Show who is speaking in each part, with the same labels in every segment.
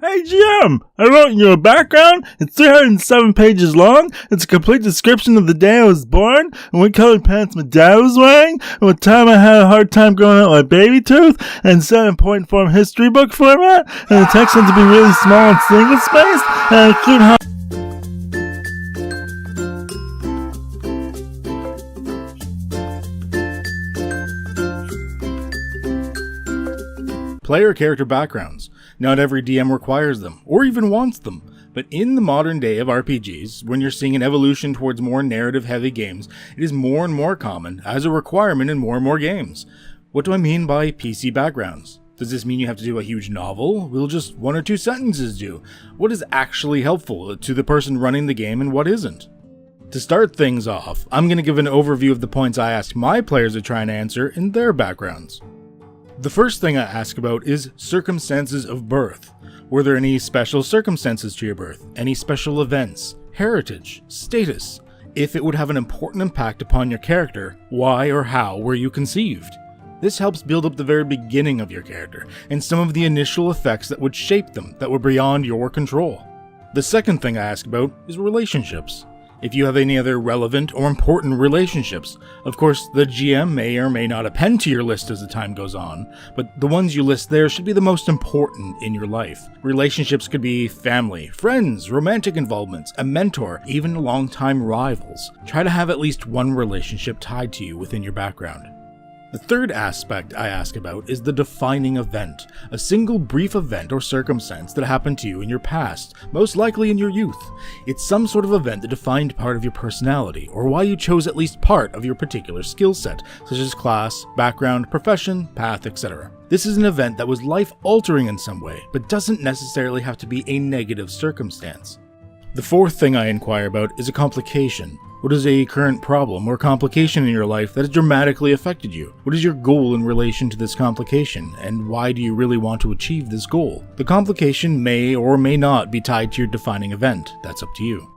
Speaker 1: Hey GM, I wrote you a background. It's 307 pages long. It's a complete description of the day I was born, and what colored pants my dad was wearing, and what time I had a hard time growing out my baby tooth, and 7-point form history book format, and the text had to be really small and single spaced, and include how
Speaker 2: Player character backgrounds. Not every DM requires them, or even wants them, but in the modern day of RPGs, when you're seeing an evolution towards more narrative-heavy games, it is more and more common as a requirement in more and more games. What do I mean by PC backgrounds? Does this mean you have to do a huge novel? Will just 1 or 2 sentences do? What is actually helpful to the person running the game and what isn't? To start things off, I'm going to give an overview of the points I ask my players to try and answer in their backgrounds. The first thing I ask about is circumstances of birth. Were there any special circumstances to your birth? Any special events? Heritage? Status? If it would have an important impact upon your character, why or how were you conceived? This helps build up the very beginning of your character, and some of the initial effects that would shape them that were beyond your control. The second thing I ask about is relationships. If you have any other relevant or important relationships. Of course, the GM may or may not append to your list as the time goes on, but the ones you list there should be the most important in your life. Relationships could be family, friends, romantic involvements, a mentor, even longtime rivals. Try to have at least one relationship tied to you within your background. The third aspect I ask about is the defining event, a single brief event or circumstance that happened to you in your past, most likely in your youth. It's some sort of event that defined part of your personality, or why you chose at least part of your particular skill set, such as class, background, profession, path, etc. This is an event that was life-altering in some way, but doesn't necessarily have to be a negative circumstance. The fourth thing I inquire about is a complication. What is a current problem or complication in your life that has dramatically affected you? What is your goal in relation to this complication, and why do you really want to achieve this goal? The complication may or may not be tied to your defining event. That's up to you.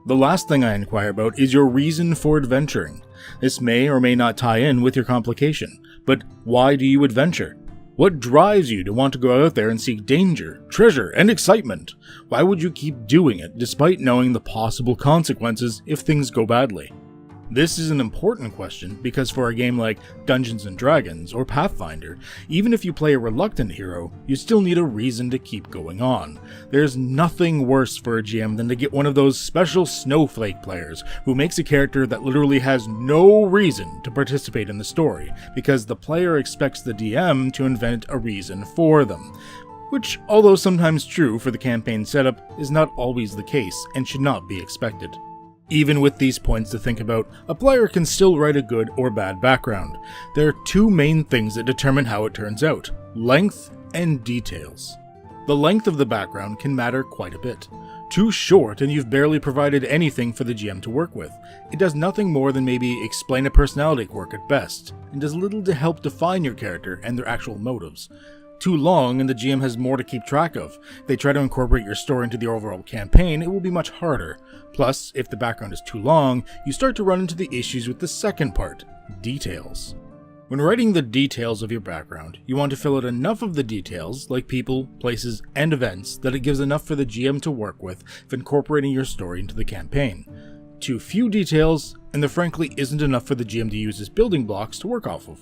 Speaker 2: The last thing I inquire about is your reason for adventuring. This may or may not tie in with your complication, but why do you adventure? What drives you to want to go out there and seek danger, treasure, and excitement? Why would you keep doing it despite knowing the possible consequences if things go badly? This is an important question because for a game like Dungeons & Dragons or Pathfinder, even if you play a reluctant hero, you still need a reason to keep going on. There's nothing worse for a GM than to get one of those special snowflake players who makes a character that literally has no reason to participate in the story, because the player expects the DM to invent a reason for them. Which, although sometimes true for the campaign setup, is not always the case and should not be expected. Even with these points to think about, a player can still write a good or bad background. There are 2 main things that determine how it turns out: length and details. The length of the background can matter quite a bit. Too short and you've barely provided anything for the GM to work with. It does nothing more than maybe explain a personality quirk at best, and does little to help define your character and their actual motives. Too long and the GM has more to keep track of. If they try to incorporate your story into the overall campaign, it will be much harder. Plus, if the background is too long, you start to run into the issues with the second part, details. When writing the details of your background, you want to fill out enough of the details, like people, places, and events, that it gives enough for the GM to work with if incorporating your story into the campaign. Too few details, and there frankly isn't enough for the GM to use as building blocks to work off of.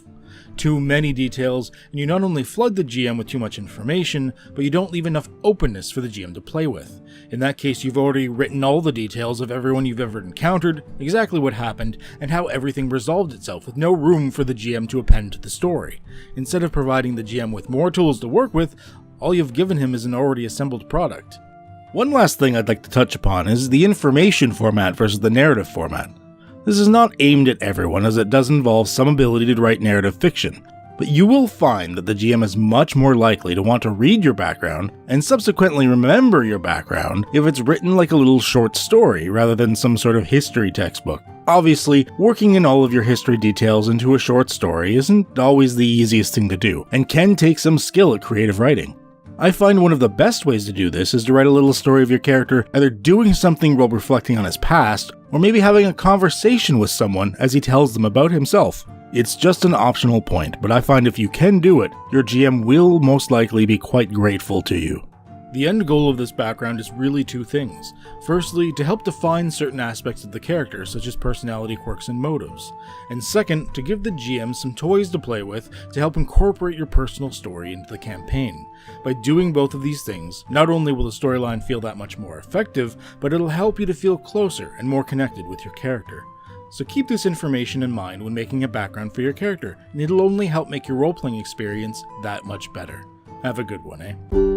Speaker 2: Too many details, and you not only flood the GM with too much information, but you don't leave enough openness for the GM to play with. In that case, you've already written all the details of everyone you've ever encountered, exactly what happened, and how everything resolved itself, with no room for the GM to append to the story. Instead of providing the GM with more tools to work with, all you've given him is an already assembled product. One last thing I'd like to touch upon is the information format versus the narrative format. This is not aimed at everyone, as it does involve some ability to write narrative fiction, but you will find that the GM is much more likely to want to read your background and subsequently remember your background if it's written like a little short story rather than some sort of history textbook. Obviously, working in all of your history details into a short story isn't always the easiest thing to do, and can take some skill at creative writing. I find one of the best ways to do this is to write a little story of your character either doing something while reflecting on his past, or maybe having a conversation with someone as he tells them about himself. It's just an optional point, but I find if you can do it, your GM will most likely be quite grateful to you. The end goal of this background is really two things. Firstly, to help define certain aspects of the character, such as personality quirks and motives. And second, to give the GM some toys to play with to help incorporate your personal story into the campaign. By doing both of these things, not only will the storyline feel that much more effective, but it'll help you to feel closer and more connected with your character. So keep this information in mind when making a background for your character, and it'll only help make your role-playing experience that much better. Have a good one, eh?